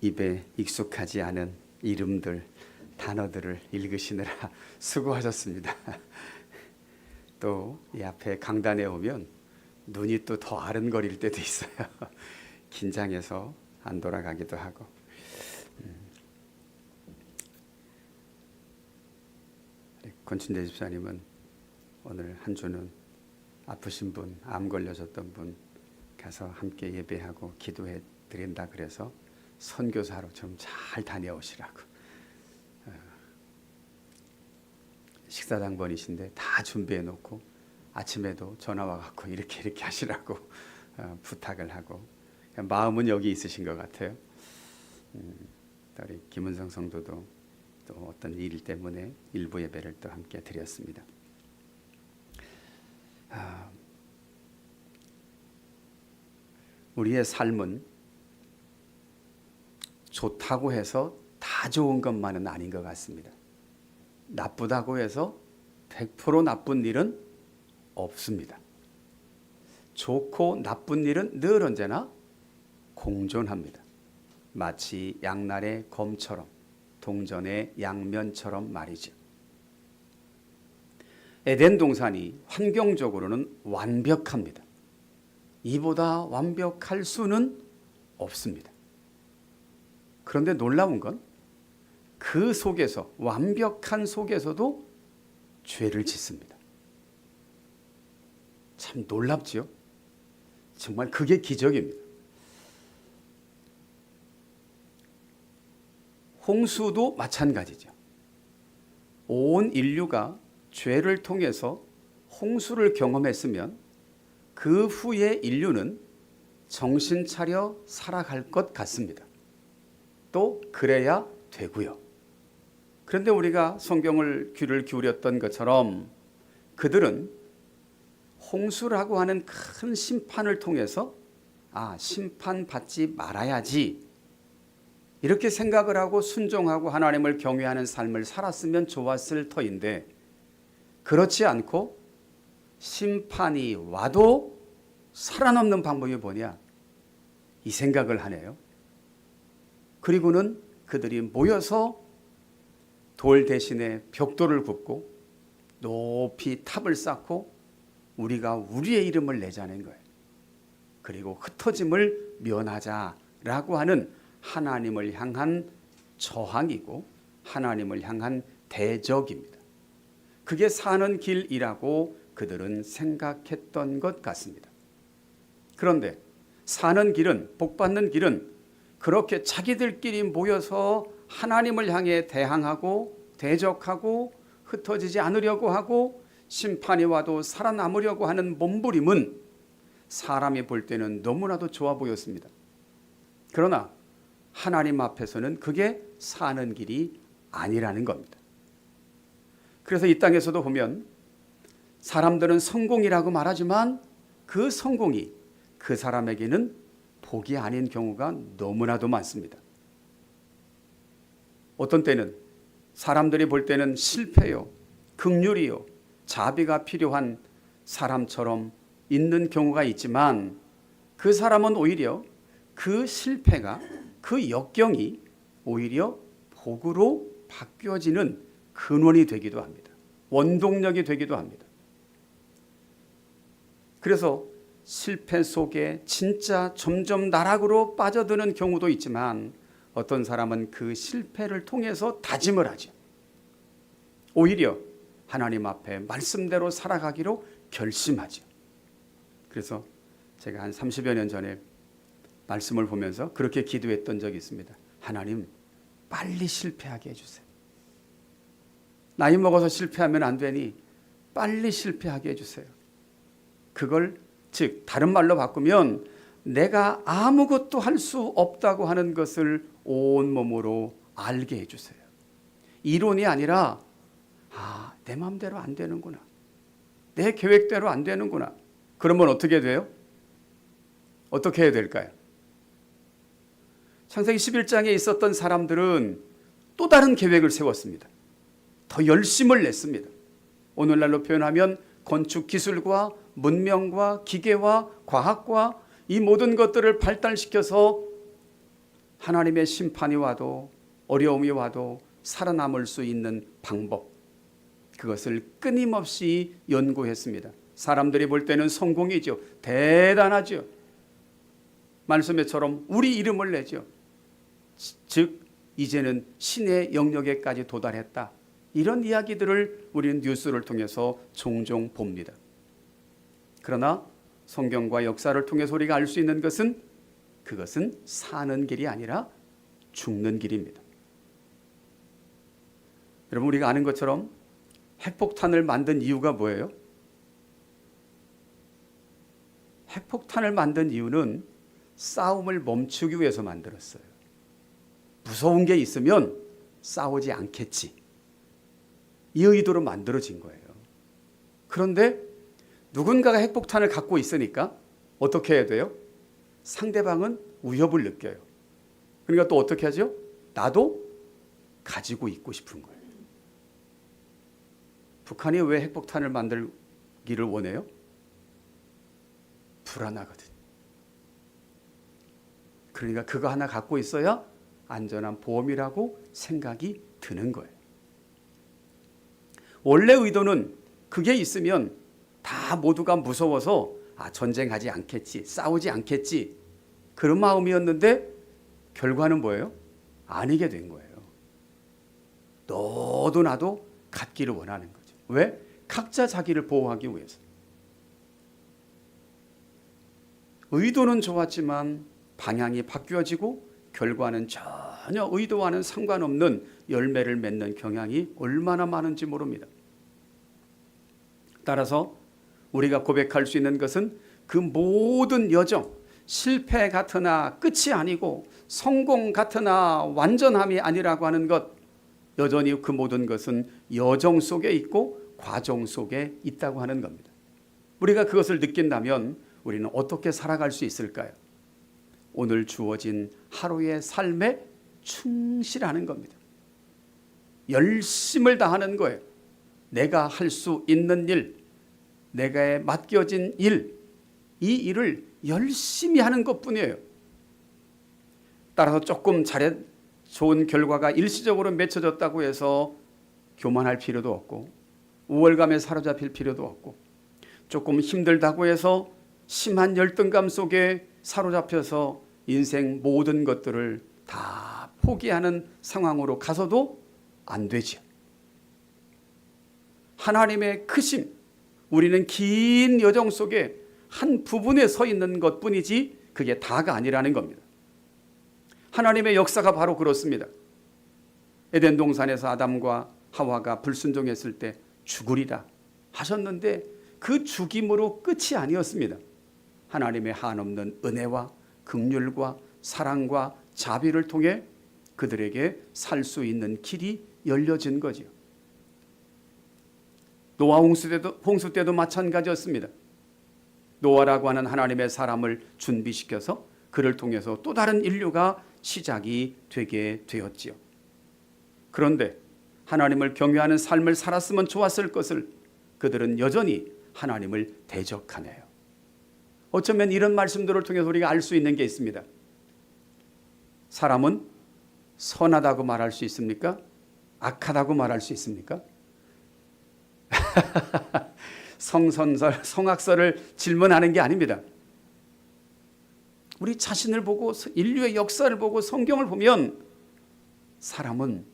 입에 익숙하지 않은 이름들, 단어들을 읽으시느라 수고하셨습니다. 또 이 앞에 강단에 오면 눈이 또 더 아른거릴 때도 있어요. 긴장해서 안 돌아가기도 하고. 권춘대 집사님은 오늘 한 주는 아프신 분, 암 걸려졌던 분 가서 함께 예배하고 기도해 드린다 그래서 선교사로 좀 잘 다녀오시라고. 식사당번이신데 다 준비해 놓고 아침에도 전화 와갖고 이렇게 하시라고 부탁을 하고, 마음은 여기 있으신 것 같아요. 우리 김은성 성도도 또 어떤 일 때문에 일부 예배를 또 함께 드렸습니다. 우리의 삶은 좋다고 해서 다 좋은 것만은 아닌 것 같습니다. 나쁘다고 해서 100% 나쁜 일은 없습니다. 좋고 나쁜 일은 늘 언제나 공존합니다. 마치 양날의 검처럼, 동전의 양면처럼 말이죠. 에덴 동산이 환경적으로는 완벽합니다. 이보다 완벽할 수는 없습니다. 그런데 놀라운 건 그 속에서, 완벽한 속에서도 죄를 짓습니다. 참 놀랍지요? 정말 그게 기적입니다. 홍수도 마찬가지죠. 온 인류가 죄를 통해서 홍수를 경험했으면 그 후에 인류는 정신 차려 살아갈 것 같습니다. 또 그래야 되고요. 그런데 우리가 성경을 귀를 기울였던 것처럼 그들은 홍수라고 하는 큰 심판을 통해서 심판받지 말아야지 이렇게 생각을 하고 순종하고 하나님을 경외하는 삶을 살았으면 좋았을 터인데, 그렇지 않고 심판이 와도 살아남는 방법이 뭐냐, 이 생각을 하네요. 그리고는 그들이 모여서 돌 대신에 벽돌을 굽고 높이 탑을 쌓고 우리가 우리의 이름을 내자는 거예요. 그리고 흩어짐을 면하자라고 하는 하나님을 향한 저항이고 하나님을 향한 대적입니다. 그게 사는 길이라고 그들은 생각했던 것 같습니다. 그런데 사는 길은, 복받는 길은 그렇게 자기들끼리 모여서 하나님을 향해 대항하고 대적하고 흩어지지 않으려고 하고 심판이 와도 살아남으려고 하는 몸부림은 사람이 볼 때는 너무나도 좋아 보였습니다. 그러나 하나님 앞에서는 그게 사는 길이 아니라는 겁니다. 그래서 이 땅에서도 보면 사람들은 성공이라고 말하지만 그 성공이 그 사람에게는 복이 아닌 경우가 너무나도 많습니다. 어떤 때는 사람들이 볼 때는 실패요, 긍휼이요, 자비가 필요한 사람처럼 있는 경우가 있지만 그 사람은 오히려 그 실패가, 그 역경이 오히려 복으로 바뀌어지는 근원이 되기도 합니다. 원동력이 되기도 합니다. 그래서 실패 속에 진짜 점점 나락으로 빠져드는 경우도 있지만 어떤 사람은 그 실패를 통해서 다짐을 하죠. 오히려 하나님 앞에 말씀대로 살아가기로 결심하죠. 그래서 제가 한 30여 년 전에 말씀을 보면서 그렇게 기도했던 적이 있습니다. 하나님, 빨리 실패하게 해주세요. 나이 먹어서 실패하면 안 되니 빨리 실패하게 해주세요. 그걸 즉 다른 말로 바꾸면 내가 아무것도 할 수 없다고 하는 것을 온몸으로 알게 해주세요. 이론이 아니라 내 마음대로 안 되는구나, 내 계획대로 안 되는구나. 그러면 어떻게 돼요? 어떻게 해야 될까요? 창세기 11장에 있었던 사람들은 또 다른 계획을 세웠습니다. 더 열심을 냈습니다. 오늘날로 표현하면 건축 기술과 문명과 기계와 과학과 이 모든 것들을 발달시켜서 하나님의 심판이 와도 어려움이 와도 살아남을 수 있는 방법, 그것을 끊임없이 연구했습니다. 사람들이 볼 때는 성공이죠. 대단하죠. 말씀에처럼 우리 이름을 내죠. 즉 이제는 신의 영역에까지 도달했다. 이런 이야기들을 우리는 뉴스를 통해서 종종 봅니다. 그러나 성경과 역사를 통해서 우리가 알 수 있는 것은 그것은 사는 길이 아니라 죽는 길입니다. 여러분, 우리가 아는 것처럼 핵폭탄을 만든 이유가 뭐예요? 핵폭탄을 만든 이유는 싸움을 멈추기 위해서 만들었어요. 무서운 게 있으면 싸우지 않겠지. 이 의도로 만들어진 거예요. 그런데 누군가가 핵폭탄을 갖고 있으니까 어떻게 해야 돼요? 상대방은 위협을 느껴요. 그러니까 또 어떻게 하죠? 나도 가지고 있고 싶은 거예요. 북한이 왜 핵폭탄을 만들기를 원해요? 불안하거든. 그러니까 그거 하나 갖고 있어야 안전한 보험이라고 생각이 드는 거예요. 원래 의도는 그게 있으면 다 모두가 무서워서 전쟁하지 않겠지, 싸우지 않겠지, 그런 마음이었는데 결과는 뭐예요? 아니게 된 거예요. 너도 나도 갖기를 원하는 거죠. 왜? 각자 자기를 보호하기 위해서. 의도는 좋았지만 방향이 바뀌어지고 결과는 전혀 의도와는 상관없는 열매를 맺는 경향이 얼마나 많은지 모릅니다. 따라서 우리가 고백할 수 있는 것은 그 모든 여정, 실패 같으나 끝이 아니고 성공 같으나 완전함이 아니라고 하는 것, 여전히 그 모든 것은 여정 속에 있고 과정 속에 있다고 하는 겁니다. 우리가 그것을 느낀다면 우리는 어떻게 살아갈 수 있을까요? 오늘 주어진 하루의 삶에 충실하는 겁니다. 열심을 다하는 거예요. 내가 할 수 있는 일, 내가 맡겨진 일, 이 일을 열심히 하는 것뿐이에요. 따라서 조금 좋은 결과가 일시적으로 맺혀졌다고 해서 교만할 필요도 없고 우월감에 사로잡힐 필요도 없고 조금 힘들다고 해서 심한 열등감 속에 사로잡혀서 인생 모든 것들을 다 포기하는 상황으로 가서도 안 되죠. 하나님의 크심, 우리는 긴 여정 속에 한 부분에 서 있는 것뿐이지 그게 다가 아니라는 겁니다. 하나님의 역사가 바로 그렇습니다. 에덴 동산에서 아담과 하와가 불순종했을 때 죽으리라 하셨는데 그 죽임으로 끝이 아니었습니다. 하나님의 한없는 은혜와 긍휼과 사랑과 자비를 통해 그들에게 살 수 있는 길이 열려진 거죠. 노아 홍수 때도 마찬가지였습니다. 노아라고 하는 하나님의 사람을 준비시켜서 그를 통해서 또 다른 인류가 시작이 되게 되었지요. 그런데 하나님을 경외하는 삶을 살았으면 좋았을 것을 그들은 여전히 하나님을 대적하네요. 어쩌면 이런 말씀들을 통해서 우리가 알 수 있는 게 있습니다. 사람은 선하다고 말할 수 있습니까? 악하다고 말할 수 있습니까? 성선설, 성악설을 질문하는 게 아닙니다. 우리 자신을 보고 인류의 역사를 보고 성경을 보면 사람은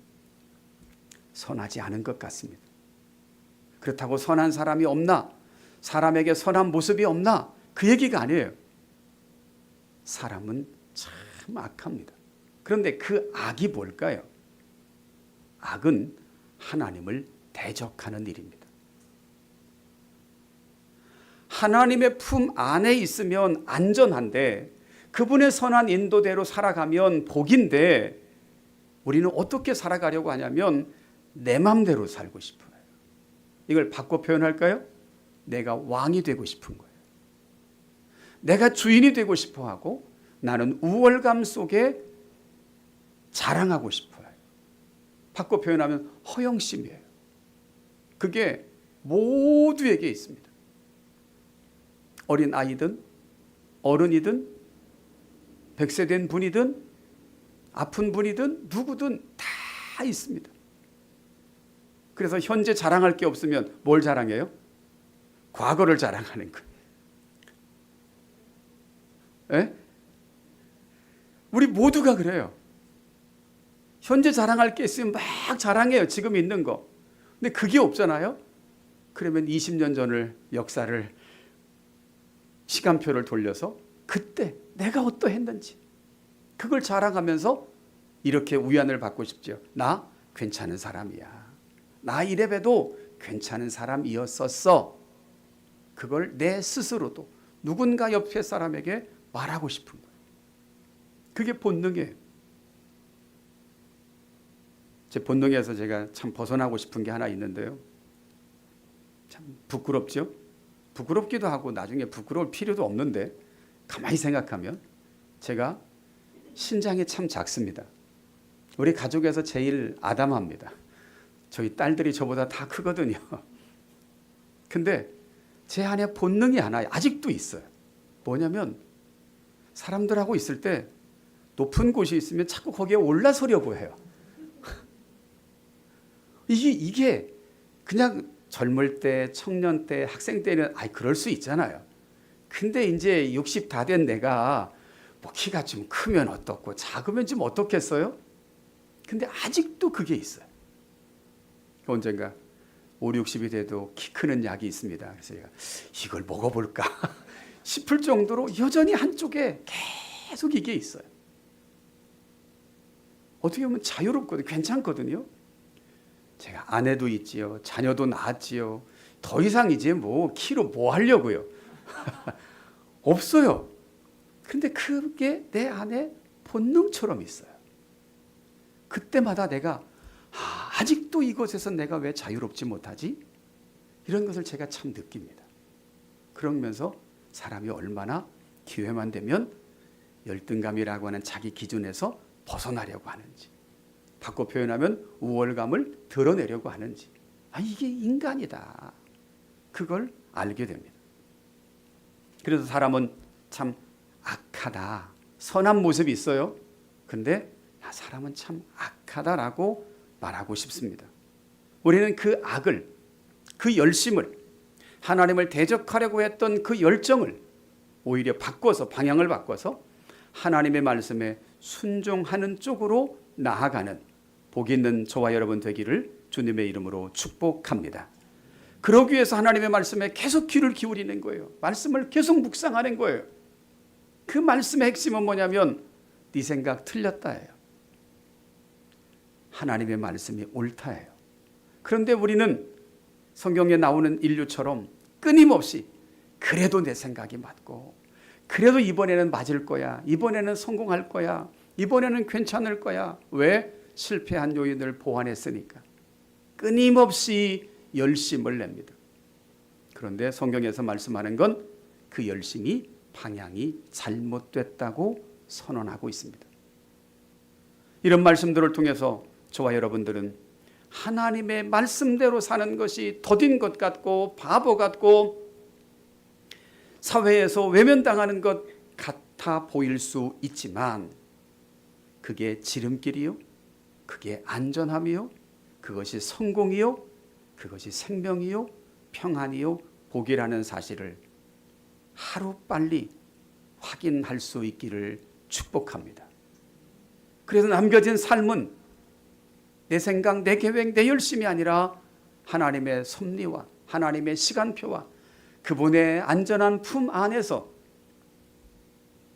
선하지 않은 것 같습니다. 그렇다고 선한 사람이 없나? 사람에게 선한 모습이 없나? 그 얘기가 아니에요. 사람은 참 악합니다. 그런데 그 악이 뭘까요? 악은 하나님을 대적하는 일입니다. 하나님의 품 안에 있으면 안전한데 그분의 선한 인도대로 살아가면 복인데 우리는 어떻게 살아가려고 하냐면 내 맘대로 살고 싶어요. 이걸 바꿔 표현할까요? 내가 왕이 되고 싶은 거예요. 내가 주인이 되고 싶어하고 나는 우월감 속에 자랑하고 싶어요. 바꿔 표현하면 허영심이에요. 그게 모두에게 있습니다. 어린 아이든 어른이든 100세 된 분이든 아픈 분이든 누구든 다 있습니다. 그래서 현재 자랑할 게 없으면 뭘 자랑해요? 과거를 자랑하는 거예요. 에? 우리 모두가 그래요. 현재 자랑할 게 있으면 막 자랑해요. 지금 있는 거. 근데 그게 없잖아요. 그러면 20년 전을 역사를 시간표를 돌려서 그때 내가 어떠했는지 그걸 자랑하면서 이렇게 위안을 받고 싶죠. 나 괜찮은 사람이야. 나 이래봬도 괜찮은 사람이었었어. 그걸 내 스스로도 누군가 옆에 사람에게 말하고 싶은 거예요. 그게 본능이에요. 제 본능에서 제가 참 벗어나고 싶은 게 하나 있는데요. 참 부끄럽죠? 부끄럽기도 하고 나중에 부끄러울 필요도 없는데 가만히 생각하면 제가 신장이 참 작습니다. 우리 가족에서 제일 아담합니다. 저희 딸들이 저보다 다 크거든요. 근데 제 안에 본능이 하나 아직도 있어요. 뭐냐면 사람들하고 있을 때 높은 곳이 있으면 자꾸 거기에 올라서려고 해요. 이게 그냥 젊을 때, 청년 때, 학생 때는 그럴 수 있잖아요. 근데 이제 60 다 된 내가 뭐 키가 좀 크면 어떻고 작으면 좀 어떻겠어요? 근데 아직도 그게 있어요. 언젠가 5, 60이 돼도 키 크는 약이 있습니다. 그래서 제가 이걸 먹어볼까 싶을 정도로 여전히 한쪽에 계속 이게 있어요. 어떻게 보면 자유롭거든요. 괜찮거든요. 제가 아내도 있지요. 자녀도 낳았지요. 더 이상 이제 뭐 키로 뭐 하려고요. 없어요. 근데 그게 내 안에 본능처럼 있어요. 그때마다 내가 아직도 이것에서 내가 왜 자유롭지 못하지? 이런 것을 제가 참 느낍니다. 그러면서 사람이 얼마나 기회만 되면 열등감이라고 하는 자기 기준에서 벗어나려고 하는지, 바꿔 표현하면 우월감을 드러내려고 하는지, 이게 인간이다. 그걸 알게 됩니다. 그래서 사람은 참 악하다. 선한 모습이 있어요. 근데 사람은 참 악하다라고 말하고 싶습니다. 우리는 그 악을, 그 열심을, 하나님을 대적하려고 했던 그 열정을 오히려 바꿔서, 방향을 바꿔서 하나님의 말씀에 순종하는 쪽으로 나아가는 복 있는 저와 여러분 되기를 주님의 이름으로 축복합니다. 그러기 위해서 하나님의 말씀에 계속 귀를 기울이는 거예요. 말씀을 계속 묵상하는 거예요. 그 말씀의 핵심은 뭐냐면 네 생각 틀렸다예요. 하나님의 말씀이 옳다예요. 그런데 우리는 성경에 나오는 인류처럼 끊임없이 그래도 내 생각이 맞고, 그래도 이번에는 맞을 거야, 이번에는 성공할 거야, 이번에는 괜찮을 거야. 왜? 실패한 요인을 보완했으니까. 끊임없이 열심을 냅니다. 그런데 성경에서 말씀하는 건 그 열심이 방향이 잘못됐다고 선언하고 있습니다. 이런 말씀들을 통해서 저와 여러분들은 하나님의 말씀대로 사는 것이 더딘 것 같고 바보 같고 사회에서 외면당하는 것 같아 보일 수 있지만, 그게 지름길이요, 그게 안전함이요, 그것이 성공이요, 그것이 생명이요, 평안이요, 복이라는 사실을 하루빨리 확인할 수 있기를 축복합니다. 그래서 남겨진 삶은 내 생각, 내 계획, 내 열심이 아니라 하나님의 섭리와 하나님의 시간표와 그분의 안전한 품 안에서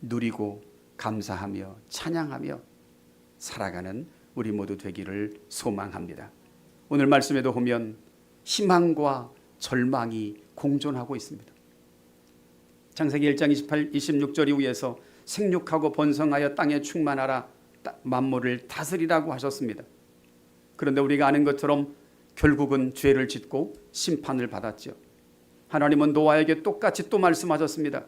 누리고 감사하며 찬양하며 살아가는 우리 모두 되기를 소망합니다. 오늘 말씀에도 보면 희망과 절망이 공존하고 있습니다. 창세기 1장 26절 이후에서 생육하고 번성하여 땅에 충만하라, 만물을 다스리라고 하셨습니다. 그런데 우리가 아는 것처럼 결국은 죄를 짓고 심판을 받았죠. 하나님은 노아에게 똑같이 또 말씀하셨습니다.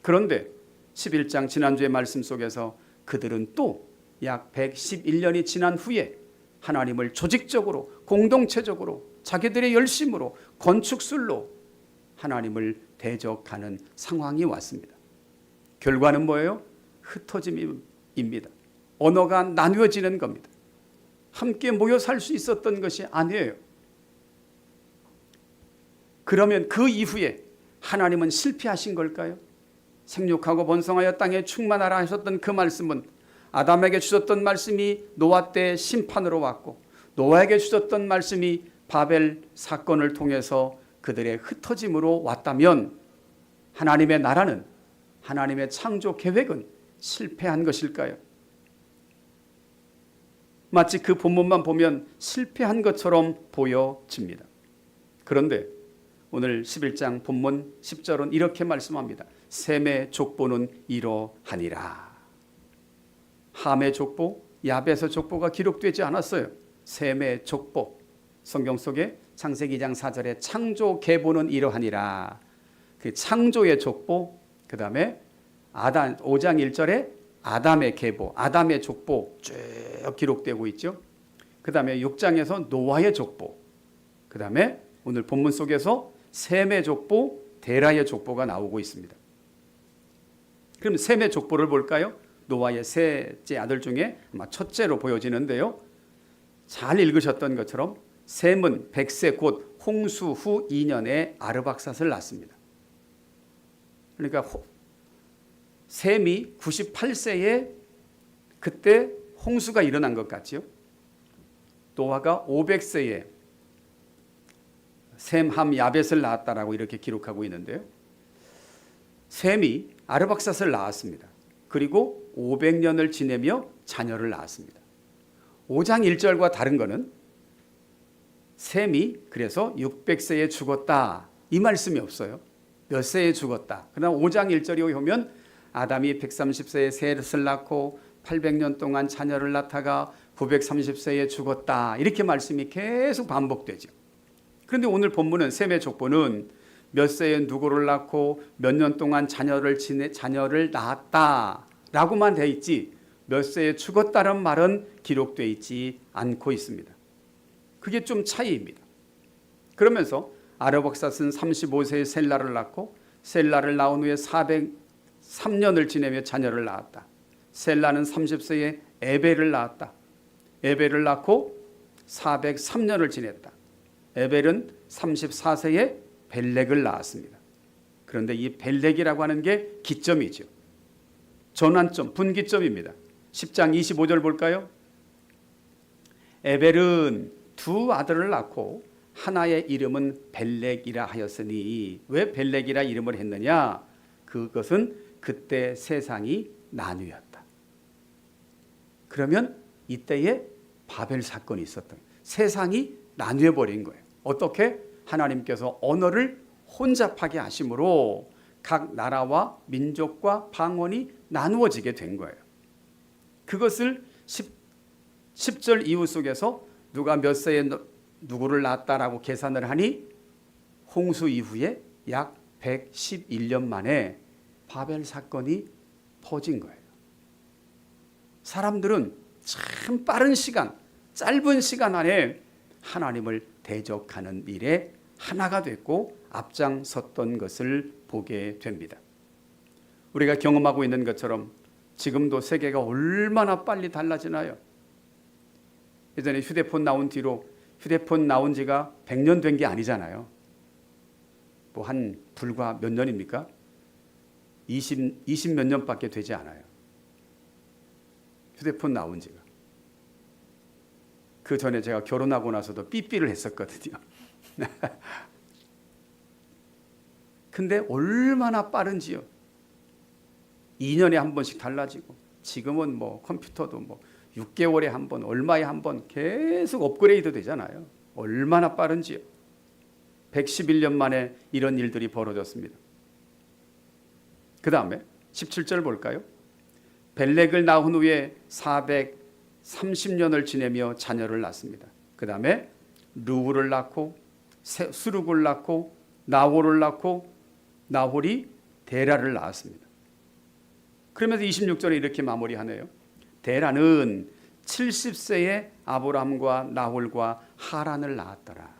그런데 11장 지난주의 말씀 속에서 그들은 또 약 111년이 지난 후에 하나님을 조직적으로, 공동체적으로, 자기들의 열심으로, 건축술로 하나님을 대적하는 상황이 왔습니다. 결과는 뭐예요? 흩어짐입니다. 언어가 나누어지는 겁니다. 함께 모여 살 수 있었던 것이 아니에요. 그러면 그 이후에 하나님은 실패하신 걸까요? 생육하고 번성하여 땅에 충만하라 하셨던 그 말씀은 아담에게 주셨던 말씀이 노아 때 심판으로 왔고, 노아에게 주셨던 말씀이 바벨 사건을 통해서 그들의 흩어짐으로 왔다면 하나님의 나라는, 하나님의 창조 계획은 실패한 것일까요? 마치 그 본문만 보면 실패한 것처럼 보여집니다. 그런데 오늘 11장 본문 10절은 이렇게 말씀합니다. 셈의 족보는 이러하니라. 함의 족보, 야벳의 족보가 기록되지 않았어요. 셈의 족보, 성경 속에 창세기 2장 4절에 창조 계보는 이러하니라. 그 창조의 족보, 그 다음에 아담 5장 1절에 아담의 계보, 아담의 족보 쭉 기록되고 있죠. 그 다음에 6장에서 노아의 족보, 그 다음에 오늘 본문 속에서 셈의 족보, 데라의 족보가 나오고 있습니다. 그럼 셈의 족보를 볼까요? 노아의 셋째 아들 중에 아마 첫째로 보여지는데요. 잘 읽으셨던 것처럼 셈은 100세 곧 홍수 후 2년에 아르박삿을 낳습니다. 그러니까 셈이 98세에 그때 홍수가 일어난 것 같지요. 노아가 500세에 셈, 함, 야벳을 낳았다라고 이렇게 기록하고 있는데요. 셈이 아르박삿을 낳았습니다. 그리고 500년을 지내며 자녀를 낳았습니다. 5장 1절과 다른 거는 셈이 그래서 600세에 죽었다 이 말씀이 없어요. 몇 세에 죽었다. 그러나 5장 1절에 보면 아담이 130세에 셋을 낳고 800년 동안 자녀를 낳다가 930세에 죽었다. 이렇게 말씀이 계속 반복되죠. 그런데 오늘 본문은 셈의 족보는 몇 세에 누구를 낳고 몇 년 동안 자녀를 낳았다라고만 돼 있지 몇 세에 죽었다는 말은 기록되어 있지 않고 있습니다. 그게 좀 차이입니다. 그러면서 아르박삿은 35세에 셀라를 낳고 셀라를 낳은 후에 403년을 지내며 자녀를 낳았다. 셀라는 30세에 에벨을 낳았다. 에벨을 낳고 403년을 지냈다. 에벨은 34세에 벨렉을 낳았습니다. 그런데 이 벨렉이라고 하는 게 기점이죠. 전환점, 분기점입니다. 10장 25절 볼까요? 에벨은 두 아들을 낳고 하나의 이름은 벨렉이라 하였으니, 왜 벨렉이라 이름을 했느냐? 그것은 그때 세상이 나뉘었다. 그러면 이때에 바벨 사건이 있었던, 세상이 나뉘어 버린 거예요. 어떻게? 하나님께서 언어를 혼잡하게 하심으로 각 나라와 민족과 방언이 나누어지게 된 거예요. 그것을 10절 이후 속에서 누가 몇 세에 누구를 낳았다라고 계산을 하니 홍수 이후에 약 111년 만에 바벨 사건이 퍼진 거예요. 사람들은 참 빠른 시간, 짧은 시간 안에 하나님을 대적하는 일에 하나가 됐고 앞장섰던 것을 보게 됩니다. 우리가 경험하고 있는 것처럼 지금도 세계가 얼마나 빨리 달라지나요? 예전에 휴대폰 나온 뒤로, 휴대폰 나온 지가 100년 된 게 아니잖아요. 뭐 한 불과 몇 년입니까? 20 몇 년밖에 되지 않아요. 휴대폰 나온 지가. 그 전에 제가 결혼하고 나서도 삐삐를 했었거든요. 근데 얼마나 빠른지요. 2년에 한 번씩 달라지고, 지금은 뭐 컴퓨터도 뭐 6개월에 한 번, 얼마에 한 번 계속 업그레이드 되잖아요. 얼마나 빠른지요. 111년 만에 이런 일들이 벌어졌습니다. 그 다음에 17절 볼까요? 벨렉을 낳은 후에 430년을 지내며 자녀를 낳습니다. 그 다음에 루우를 낳고 수룩을 낳고 나홀을 낳고 나홀이 데라를 낳았습니다. 그러면서 26절에 이렇게 마무리하네요. 데라는 70세에 아브람과 나홀과 하란을 낳았더라.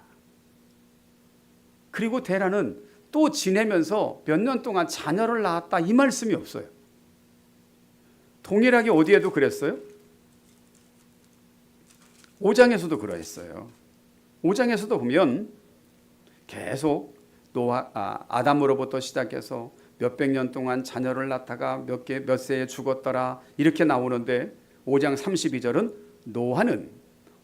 그리고 데라는 또 지내면서 몇 년 동안 자녀를 낳았다 이 말씀이 없어요. 동일하게 어디에도 그랬어요? 5장에서도 그러했어요. 5장에서도 보면 계속 아담으로부터 시작해서 몇백 년 동안 자녀를 낳다가 몇 세에 죽었더라 이렇게 나오는데 5장 32절은 노아는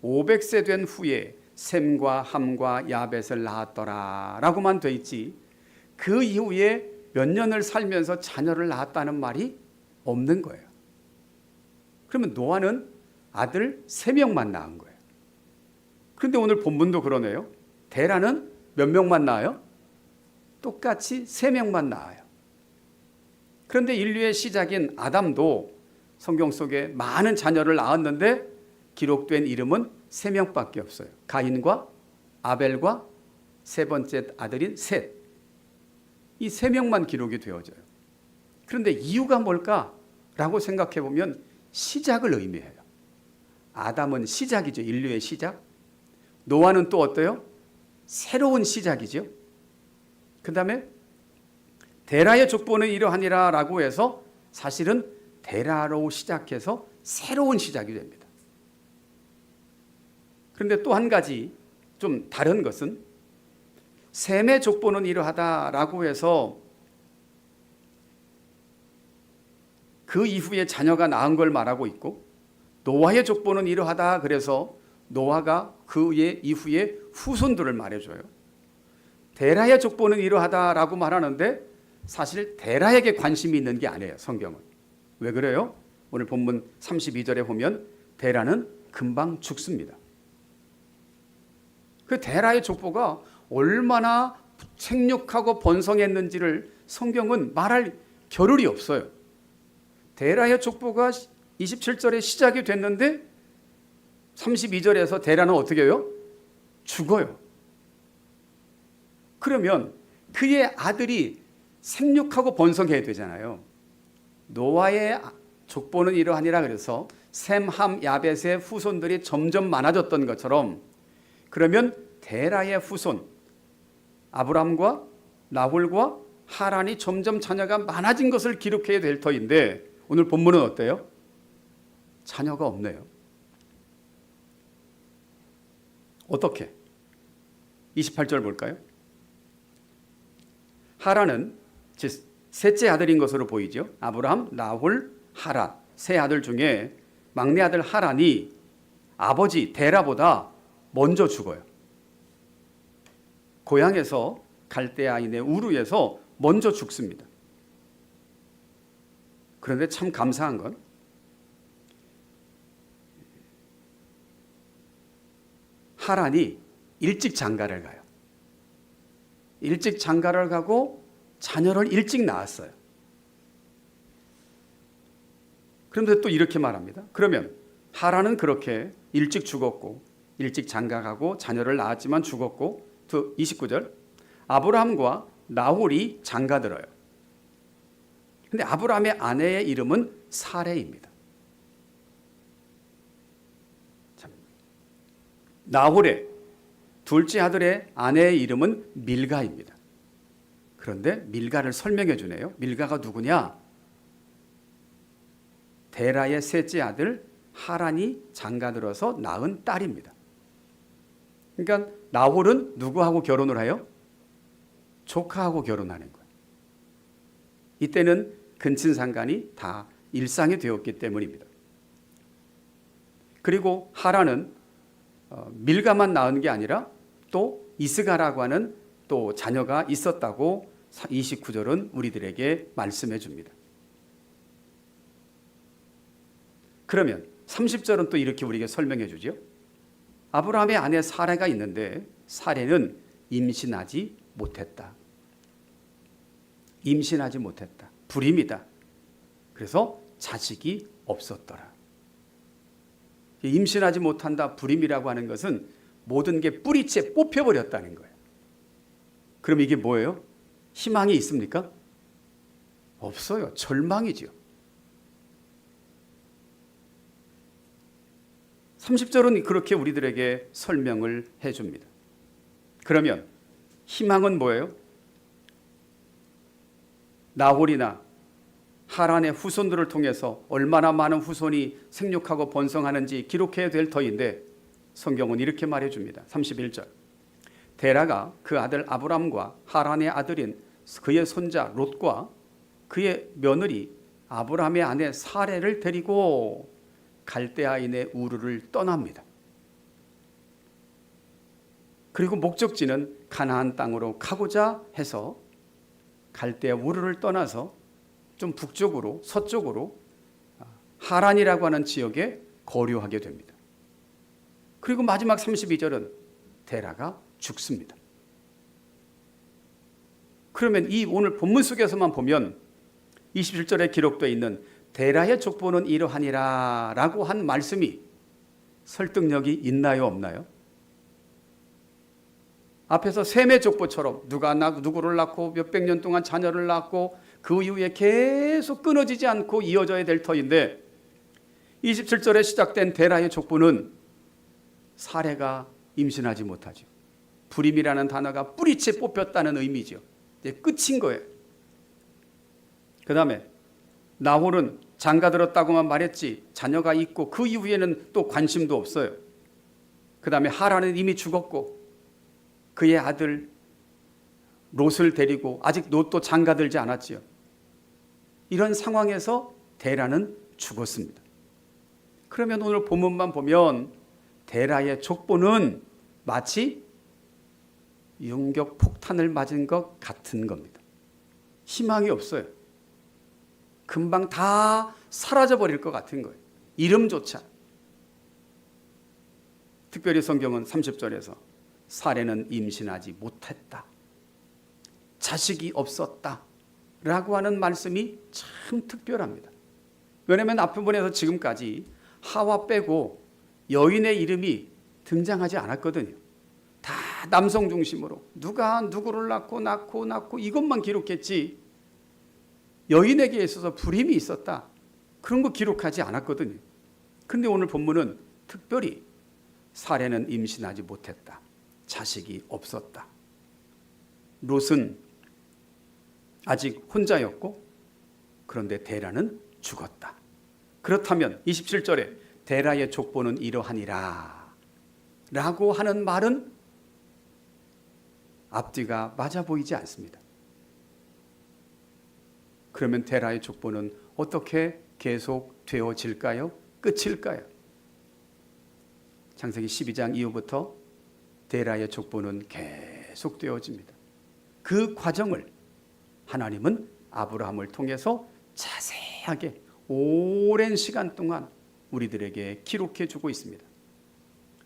500세 된 후에 셈과 함과 야벳을 낳았더라 라고만 돼 있지, 그 이후에 몇 년을 살면서 자녀를 낳았다는 말이 없는 거예요. 그러면 노아는 아들 3명만 낳은 거예요. 그런데 오늘 본문도 그러네요. 데라는 몇 명만 낳아요? 똑같이 3명만 낳아요. 그런데 인류의 시작인 아담도 성경 속에 많은 자녀를 낳았는데 기록된 이름은 3명밖에 없어요. 가인과 아벨과 세 번째 아들인 셋. 이 3명만 기록이 되어져요. 그런데 이유가 뭘까라고 생각해 보면 시작을 의미해요. 아담은 시작이죠. 인류의 시작. 노아는 또 어때요? 새로운 시작이죠. 그 다음에 데라의 족보는 이러하니라 라고 해서 사실은 데라로 시작해서 새로운 시작이 됩니다. 그런데 또 한 가지 좀 다른 것은 셈의 족보는 이러하다라고 해서 그 이후에 자녀가 낳은 걸 말하고 있고, 노아의 족보는 이러하다 그래서 노아가 그 이후에 후손들을 말해줘요. 데라의 족보는 이러하다라고 말하는데 사실 데라에게 관심이 있는 게 아니에요. 성경은. 왜 그래요? 오늘 본문 32절에 보면 데라는 금방 죽습니다. 그 데라의 족보가 얼마나 생육하고 번성했는지를 성경은 말할 겨를이 없어요. 데라의 족보가 27절에 시작이 됐는데 32절에서 데라는 어떻게 해요? 죽어요. 그러면 그의 아들이 생육하고 번성해야 되잖아요. 노아의 족보는 이러하니라 그래서 셈, 함, 야벳의 후손들이 점점 많아졌던 것처럼, 그러면 데라의 후손 아브람과 나홀과 하란이 점점 자녀가 많아진 것을 기록해야 될 터인데 오늘 본문은 어때요? 자녀가 없네요. 어떻게? 28절 볼까요? 하란은 셋째 아들인 것으로 보이죠. 아브람, 나홀, 하란 세 아들 중에 막내 아들 하란이 아버지 데라보다 먼저 죽어요. 고향에서 갈대아인의 우르에서 먼저 죽습니다. 그런데 참 감사한 건 하란이 일찍 장가를 가요. 일찍 장가를 가고 자녀를 일찍 낳았어요. 그런데 또 이렇게 말합니다. 그러면 하란은 그렇게 일찍 죽었고 일찍 장가가고 자녀를 낳았지만 죽었고, 29절 아브라함과 나홀이 장가들어요. 근데 아브라함의 아내의 이름은 사레입니다. 나홀의 둘째 아들의 아내의 이름은 밀가입니다. 그런데 밀가를 설명해 주네요. 밀가가 누구냐? 데라의 셋째 아들 하란이 장가들어서 낳은 딸입니다. 그러니까 나홀은 누구하고 결혼을 해요? 조카하고 결혼하는 거예요. 이때는 근친상간이 다 일상이 되었기 때문입니다. 그리고 하란은 밀가만 낳은 게 아니라 또 이스가라고 하는 또 자녀가 있었다고 29절은 우리들에게 말씀해 줍니다. 그러면 30절은 또 이렇게 우리에게 설명해 주죠. 아브라함의 아내 사레가 있는데 사레는 임신하지 못했다. 임신하지 못했다. 불임이다. 그래서 자식이 없었더라. 임신하지 못한다, 불임이라고 하는 것은 모든 게 뿌리째 뽑혀버렸다는 거예요. 그럼 이게 뭐예요? 희망이 있습니까? 없어요. 절망이죠. 30절은 그렇게 우리들에게 설명을 해줍니다. 그러면 희망은 뭐예요? 나홀이나 하란의 후손들을 통해서 얼마나 많은 후손이 생육하고 번성하는지 기록해야 될 터인데 성경은 이렇게 말해줍니다. 31절. 데라가 그 아들 아브람과 하란의 아들인 그의 손자 롯과 그의 며느리 아브람의 아내 사레를 데리고 갈대아인의 우르를 떠납니다. 그리고 목적지는 가나안 땅으로 가고자 해서 갈대아 우르를 떠나서 좀 북쪽으로 서쪽으로 하란이라고 하는 지역에 거류하게 됩니다. 그리고 마지막 32절은 데라가 죽습니다. 그러면 이 오늘 본문 속에서만 보면 27절에 기록되어 있는 데라의 족보는 이러하니라 라고 한 말씀이 설득력이 있나요 없나요? 앞에서 셈의 족보처럼 누가 누구를 낳고 몇백 년 동안 자녀를 낳고 그 이후에 계속 끊어지지 않고 이어져야 될 터인데 27절에 시작된 데라의 족보는 사레가 임신하지 못하죠. 불임이라는 단어가 뿌리채 뽑혔다는 의미죠. 이제 끝인 거예요. 그 다음에 나홀은 장가들었다고만 말했지 자녀가 있고 그 이후에는 또 관심도 없어요. 그 다음에 하란은 이미 죽었고 그의 아들 롯을 데리고 아직 롯도 장가들지 않았지요. 이런 상황에서 데라는 죽었습니다. 그러면 오늘 본문만 보면 데라의 족보는 마치 윤격 폭탄을 맞은 것 같은 겁니다. 희망이 없어요. 금방 다 사라져버릴 것 같은 거예요. 이름조차. 특별히 성경은 30절에서 사레는 임신하지 못했다. 자식이 없었다. 라고 하는 말씀이 참 특별합니다. 왜냐하면 앞부분에서 지금까지 하와 빼고 여인의 이름이 등장하지 않았거든요. 다 남성 중심으로 누가 누구를 낳고 이것만 기록했지 여인에게 있어서 불임이 있었다. 그런 거 기록하지 않았거든요. 그런데 오늘 본문은 특별히 사레는 임신하지 못했다. 자식이 없었다. 롯은 아직 혼자였고 그런데 데라는 죽었다. 그렇다면 27절에 데라의 족보는 이러하니라 라고 하는 말은 앞뒤가 맞아 보이지 않습니다. 그러면 데라의 족보는 어떻게 계속 되어질까요? 끝일까요? 창세기 12장 이후부터 데라의 족보는 계속 되어집니다. 그 과정을 하나님은 아브라함을 통해서 자세하게 오랜 시간 동안 우리들에게 기록해 주고 있습니다.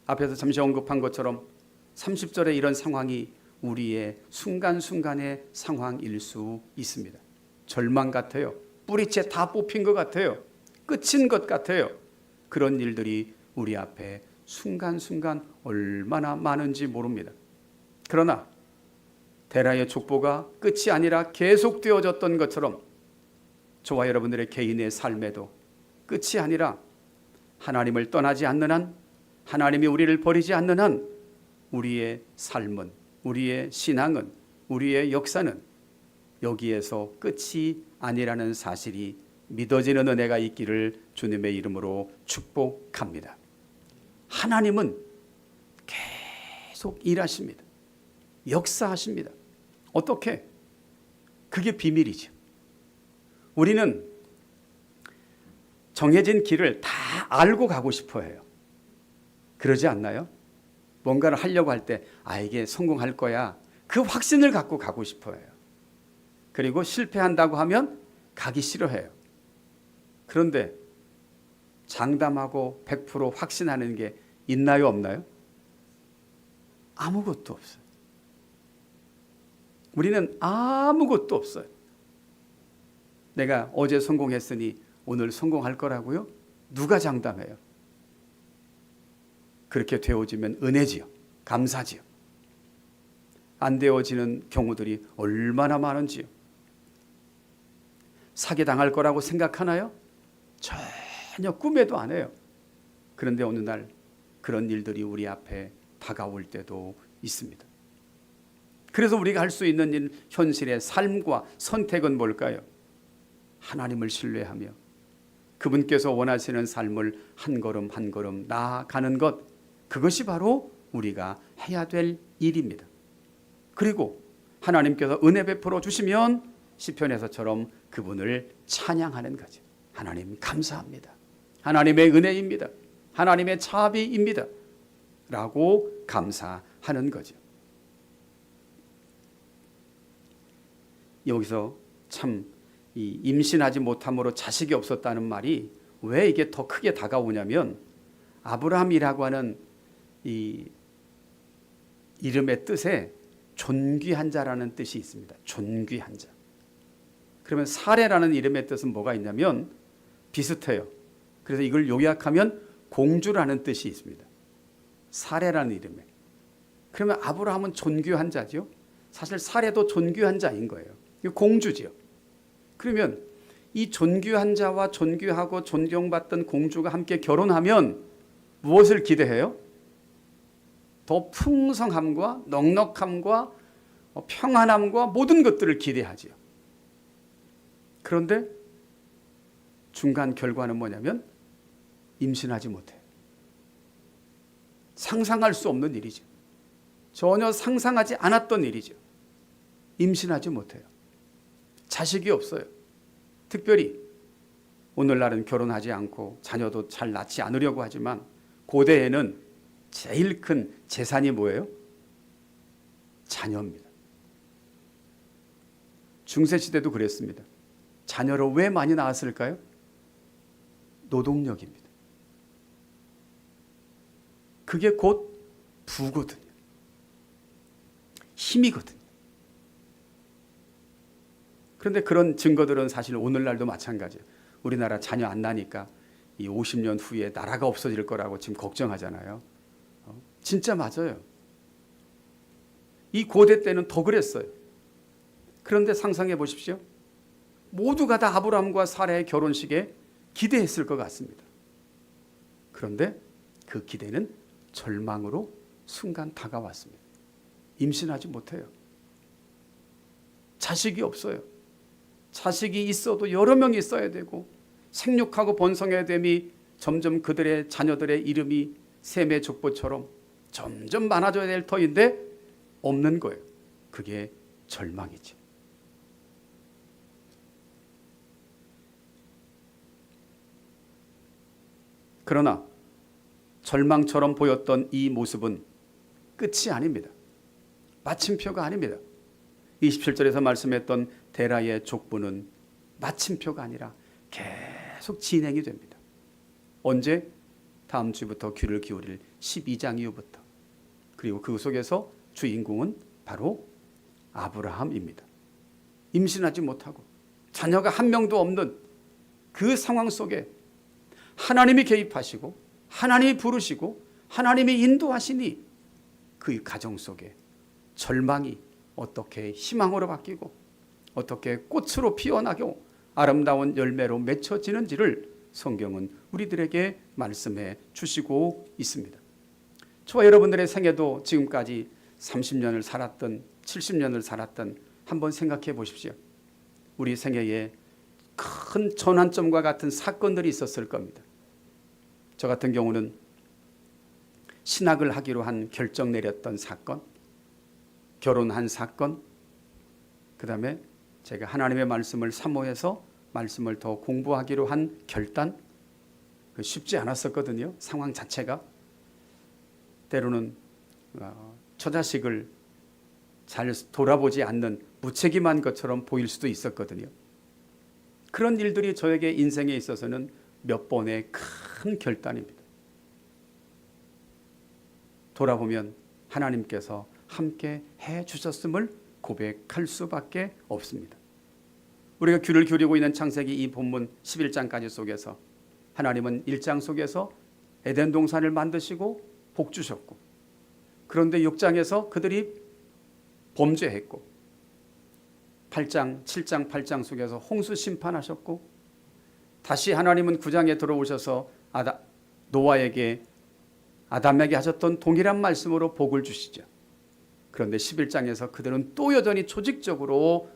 앞에서 잠시 언급한 것처럼 30절에 이런 상황이 우리의 순간순간의 상황일 수 있습니다. 절망 같아요. 뿌리채 다 뽑힌 것 같아요. 끝인 것 같아요. 그런 일들이 우리 앞에 순간순간 얼마나 많은지 모릅니다. 그러나 데라의 족보가 끝이 아니라 계속되어졌던 것처럼 저와 여러분들의 개인의 삶에도 끝이 아니라 하나님을 떠나지 않는 한, 하나님이 우리를 버리지 않는 한 우리의 삶은, 우리의 신앙은, 우리의 역사는 여기에서 끝이 아니라는 사실이 믿어지는 은혜가 있기를 주님의 이름으로 축복합니다. 하나님은 계속 일하십니다. 역사하십니다. 어떻게? 그게 비밀이죠. 우리는 정해진 길을 다 알고 가고 싶어 해요. 그러지 않나요? 뭔가를 하려고 할 때 이게 성공할 거야. 그 확신을 갖고 가고 싶어 해요. 그리고 실패한다고 하면 가기 싫어해요. 그런데 장담하고 100% 확신하는 게 있나요, 없나요? 아무것도 없어요. 우리는 아무것도 없어요. 내가 어제 성공했으니 오늘 성공할 거라고요? 누가 장담해요? 그렇게 되어지면 은혜지요. 감사지요. 안 되어지는 경우들이 얼마나 많은지요. 사기당할 거라고 생각하나요? 전혀 꿈에도 안 해요. 그런데 어느 날 그런 일들이 우리 앞에 다가올 때도 있습니다. 그래서 우리가 할 수 있는 일, 현실의 삶과 선택은 뭘까요? 하나님을 신뢰하며 그분께서 원하시는 삶을 한 걸음 한 걸음 나아가는 것, 그것이 바로 우리가 해야 될 일입니다. 그리고 하나님께서 은혜 베풀어 주시면 시편에서처럼 그분을 찬양하는 거죠. 하나님 감사합니다. 하나님의 은혜입니다. 하나님의 자비입니다. 라고 감사하는 거죠. 여기서 참 이 임신하지 못함으로 자식이 없었다는 말이 왜 이게 더 크게 다가오냐면 아브라함이라고 하는 이 이름의 뜻에 존귀한 자라는 뜻이 있습니다. 존귀한 자. 그러면 사레라는 이름의 뜻은 뭐가 있냐면 비슷해요. 그래서 이걸 요약하면 공주라는 뜻이 있습니다. 사레라는 이름에. 그러면 아브라함은 존귀한 자죠. 사실 사레도 존귀한 자인 거예요. 공주지요. 그러면 이 존귀한 자와 존귀하고 존경받던 공주가 함께 결혼하면 무엇을 기대해요? 더 풍성함과 넉넉함과 평안함과 모든 것들을 기대하지요. 그런데 중간 결과는 뭐냐면 임신하지 못해요. 상상할 수 없는 일이죠. 전혀 상상하지 않았던 일이죠. 임신하지 못해요. 자식이 없어요. 특별히 오늘날은 결혼하지 않고 자녀도 잘 낳지 않으려고 하지만 고대에는 제일 큰 재산이 뭐예요? 자녀입니다. 중세시대도 그랬습니다. 자녀를 왜 많이 낳았을까요? 노동력입니다. 그게 곧 부거든요. 힘이거든요. 그런데 그런 증거들은 사실 오늘날도 마찬가지예요. 우리나라 자녀 안 나니까 이 50년 후에 나라가 없어질 거라고 지금 걱정하잖아요. 진짜 맞아요. 이 고대 때는 더 그랬어요. 그런데 상상해 보십시오. 모두가 다 아브라함과 사라의 결혼식에 기대했을 것 같습니다. 그런데 그 기대는 절망으로 순간 다가왔습니다. 임신하지 못해요. 자식이 없어요. 자식이 있어도 여러 명이 있어야 되고 생육하고 번성해야 됨이 점점 그들의 자녀들의 이름이 셈의 족보처럼 점점 많아져야 될 터인데 없는 거예요. 그게 절망이지. 그러나 절망처럼 보였던 이 모습은 끝이 아닙니다. 마침표가 아닙니다. 27절에서 말씀했던 데라의 족보는 마침표가 아니라 계속 진행이 됩니다. 언제? 다음 주부터 귀를 기울일 12장 이후부터. 그리고 그 속에서 주인공은 바로 아브라함입니다. 임신하지 못하고 자녀가 한 명도 없는 그 상황 속에 하나님이 개입하시고 하나님이 부르시고 하나님이 인도하시니 그 가정 속에 절망이 어떻게 희망으로 바뀌고 어떻게 꽃으로 피어나고 아름다운 열매로 맺혀지는지를 성경은 우리들에게 말씀해 주시고 있습니다. 저와 여러분들의 생애도 지금까지 30년을 살았던 70년을 살았던 한번 생각해 보십시오. 우리 생애에 큰 전환점과 같은 사건들이 있었을 겁니다. 저 같은 경우는 신학을 하기로 한 결정 내렸던 사건, 결혼한 사건, 그 다음에 제가 하나님의 말씀을 사모해서 말씀을 더 공부하기로 한 결단, 쉽지 않았었거든요. 상황 자체가. 때로는 처자식을 잘 돌아보지 않는 무책임한 것처럼 보일 수도 있었거든요. 그런 일들이 저에게 인생에 있어서는 몇 번의 큰 결단입니다. 돌아보면 하나님께서 함께 해 주셨음을 고백할 수밖에 없습니다. 우리가 귀를 기울이고 있는 창세기 이 본문 11장까지 속에서 하나님은 1장 속에서 에덴 동산을 만드시고 복 주셨고, 그런데 6장에서 그들이 범죄했고 8장, 7장, 8장 속에서 홍수 심판하셨고, 다시 하나님은 9장에 들어오셔서 노아에게 아담에게 하셨던 동일한 말씀으로 복을 주시죠. 그런데 11장에서 그들은 또 여전히 조직적으로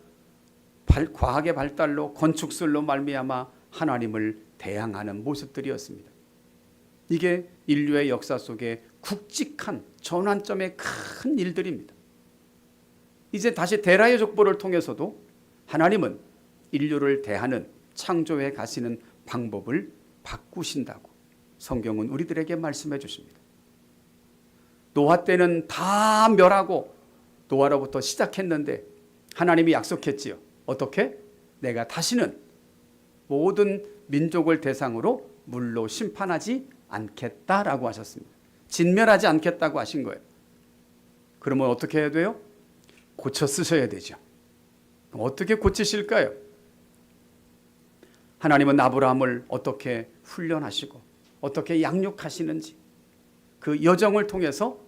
과학의 발달로 건축술로 말미암아 하나님을 대항하는 모습들이었습니다. 이게 인류의 역사 속에 굵직한 전환점의 큰 일들입니다. 이제 다시 데라의 족보를 통해서도 하나님은 인류를 대하는 창조에 가시는 방법을 바꾸신다고 성경은 우리들에게 말씀해 주십니다. 노아 때는 다 멸하고 노아로부터 시작했는데 하나님이 약속했지요. 어떻게? 내가 다시는 모든 민족을 대상으로 물로 심판하지 않겠다라고 하셨습니다. 진멸하지 않겠다고 하신 거예요. 그러면 어떻게 해야 돼요? 고쳐 쓰셔야 되죠. 어떻게 고치실까요? 하나님은 아브라함을 어떻게 훈련하시고 어떻게 양육하시는지 그 여정을 통해서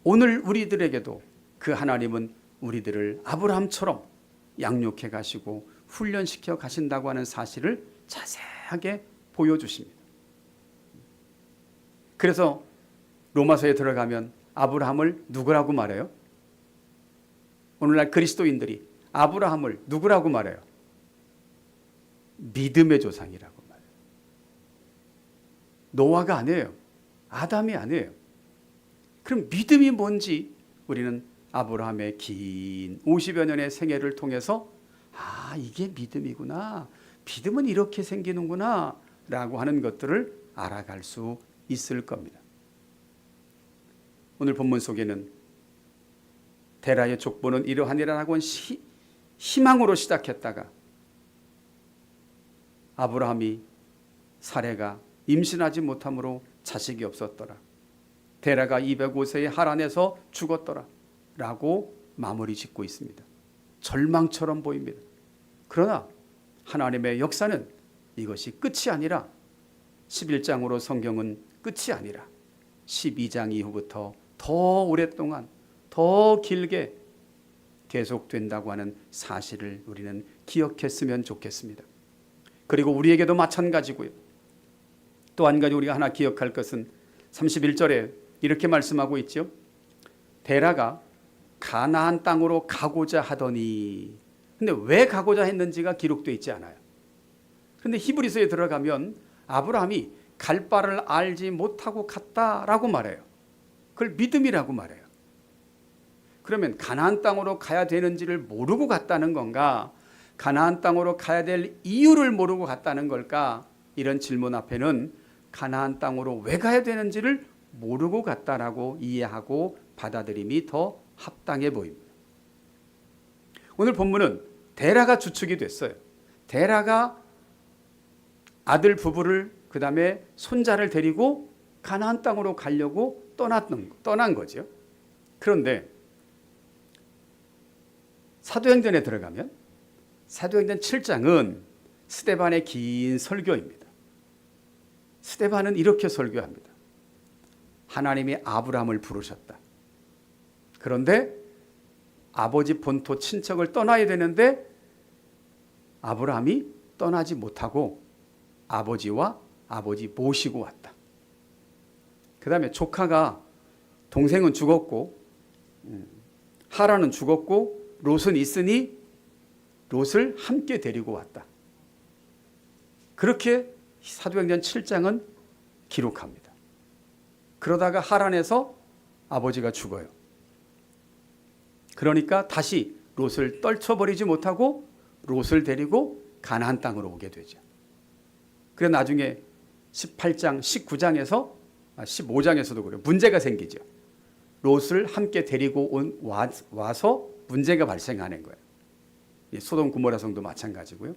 오늘 우리들에게도 그 하나님은 우리들을 아브라함처럼 양육해 가시고 훈련시켜 가신다고 하는 사실을 자세하게 보여주십니다. 그래서 로마서에 들어가면 아브라함을 누구라고 말해요? 오늘날 그리스도인들이 아브라함을 누구라고 말해요? 믿음의 조상이라고 말해요. 노아가 아니에요. 아담이 아니에요. 그럼 믿음이 뭔지 우리는 아브라함의 긴 50여 년의 생애를 통해서 이게 믿음이구나. 믿음은 이렇게 생기는구나 라고 하는 것들을 알아갈 수 있을 겁니다. 오늘 본문 속에는 데라의 족보는 이러하니라라고 희망으로 시작했다가 아브라함이 사레가 임신하지 못함으로 자식이 없었더라. 데라가 205세에 하란에서 죽었더라 라고 마무리 짓고 있습니다. 절망처럼 보입니다. 그러나 하나님의 역사는 이것이 끝이 아니라 11장으로 성경은 끝이 아니라 12장 이후부터 더 오랫동안 더 길게 계속된다고 하는 사실을 우리는 기억했으면 좋겠습니다. 그리고 우리에게도 마찬가지고요. 또 한 가지 우리가 하나 기억할 것은 31절에 이렇게 말씀하고 있죠. 데라가 가나안 땅으로 가고자 하더니, 근데 왜 가고자 했는지가 기록되어 있지 않아요. 그런데 히브리서에 들어가면 아브라함이 갈 바를 알지 못하고 갔다라고 말해요. 그걸 믿음이라고 말해요. 그러면 가나안 땅으로 가야 되는지를 모르고 갔다는 건가? 가나안 땅으로 가야 될 이유를 모르고 갔다는 걸까? 이런 질문 앞에는 가나안 땅으로 왜 가야 되는지를 모르고 갔다라고 이해하고 받아들임이 더 합당해 보입니다. 오늘 본문은 데라가 주축이 됐어요. 데라가 아들 부부를 그 다음에 손자를 데리고 가나안 땅으로 가려고 떠난 거죠. 그런데 사도행전에 들어가면 사도행전 7장은 스데반의 긴 설교입니다. 스데반은 이렇게 설교합니다. 하나님이 아브라함을 부르셨다. 그런데 아버지 본토 친척을 떠나야 되는데 아브라함이 떠나지 못하고 아버지와 아버지 모시고 왔다. 그 다음에 조카가 동생은 죽었고 하란은 죽었고 롯은 있으니 롯을 함께 데리고 왔다. 그렇게 사도행전 7장은 기록합니다. 그러다가 하란에서 아버지가 죽어요. 그러니까 다시 롯을 떨쳐버리지 못하고 롯을 데리고 가나안 땅으로 오게 되죠. 그래 나중에 18장, 19장에서 15장에서도 그래요. 문제가 생기죠. 롯을 함께 데리고 와서 문제가 발생하는 거예요. 소돔 고모라 성도 마찬가지고요.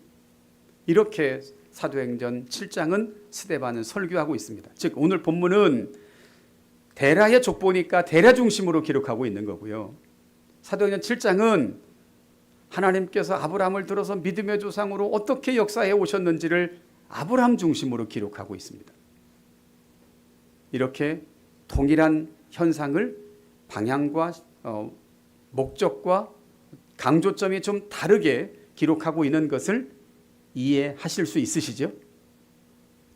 이렇게 사도행전 7장은 스데반은 설교하고 있습니다. 즉 오늘 본문은 데라의 족보니까 데라 중심으로 기록하고 있는 거고요. 사도행전 7장은 하나님께서 아브라함을 들어서 믿음의 조상으로 어떻게 역사해 오셨는지를 아브라함 중심으로 기록하고 있습니다. 이렇게 동일한 현상을 방향과 목적과 강조점이 좀 다르게 기록하고 있는 것을 이해하실 수 있으시죠?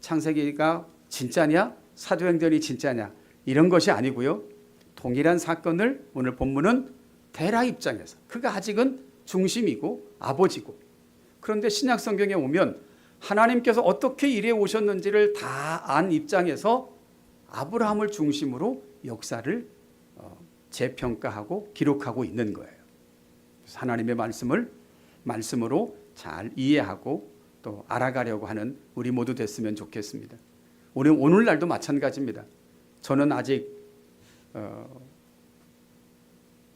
창세기가 진짜냐? 사도행전이 진짜냐? 이런 것이 아니고요. 동일한 사건을 오늘 본문은 데라 입장에서 그가 아직은 중심이고 아버지고, 그런데 신약 성경에 오면 하나님께서 어떻게 일해 오셨는지를 다 안 입장에서 아브라함을 중심으로 역사를 재평가하고 기록하고 있는 거예요. 그래서 하나님의 말씀으로 잘 이해하고 또 알아가려고 하는 우리 모두 됐으면 좋겠습니다. 오늘날도 마찬가지입니다. 저는 아직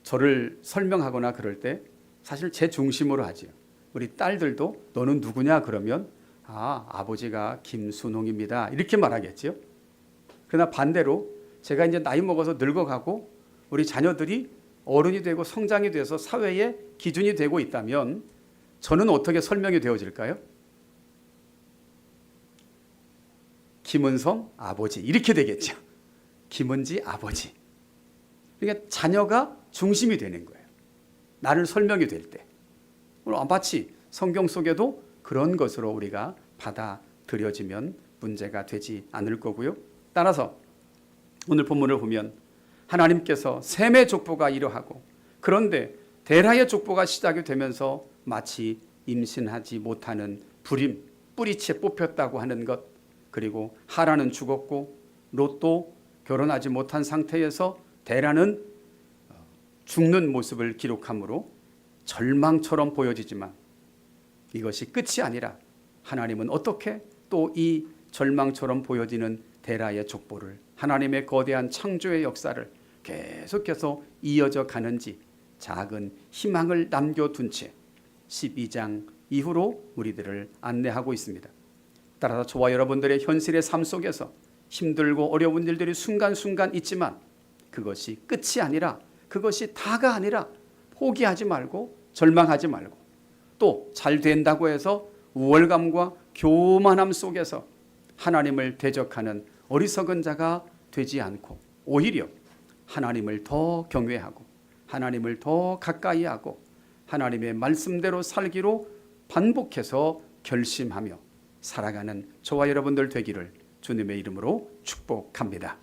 저를 설명하거나 그럴 때 사실 제 중심으로 하지요. 우리 딸들도 너는 누구냐 그러면 아버지가 김순홍입니다 이렇게 말하겠지요. 그러나 반대로 제가 이제 나이 먹어서 늙어가고 우리 자녀들이 어른이 되고 성장이 돼서 사회의 기준이 되고 있다면 저는 어떻게 설명이 되어질까요? 김은성 아버지 이렇게 되겠죠. 김은지 아버지. 그러니까 자녀가 중심이 되는 거예요. 나를 설명이 될 때. 마치 성경 속에도 그런 것으로 우리가 받아들여지면 문제가 되지 않을 거고요. 따라서 오늘 본문을 보면 하나님께서 셈의 족보가 이러하고 그런데 데라의 족보가 시작이 되면서 마치 임신하지 못하는 불임, 뿌리채 뽑혔다고 하는 것, 그리고 하라는 죽었고 롯도 결혼하지 못한 상태에서 데라는 죽는 모습을 기록하므로 절망처럼 보여지지만 이것이 끝이 아니라 하나님은 어떻게 또 이 절망처럼 보여지는 데라의 족보를 하나님의 거대한 창조의 역사를 계속해서 이어져 가는지 작은 희망을 남겨둔 채 12장 이후로 우리들을 안내하고 있습니다. 따라서 저와 여러분들의 현실의 삶 속에서 힘들고 어려운 일들이 순간순간 있지만 그것이 끝이 아니라 그것이 다가 아니라 포기하지 말고 절망하지 말고 또 잘 된다고 해서 우월감과 교만함 속에서 하나님을 대적하는 어리석은 자가 되지 않고 오히려 하나님을 더 경외하고 하나님을 더 가까이 하고 하나님의 말씀대로 살기로 반복해서 결심하며 살아가는 저와 여러분들 되기를 주님의 이름으로 축복합니다.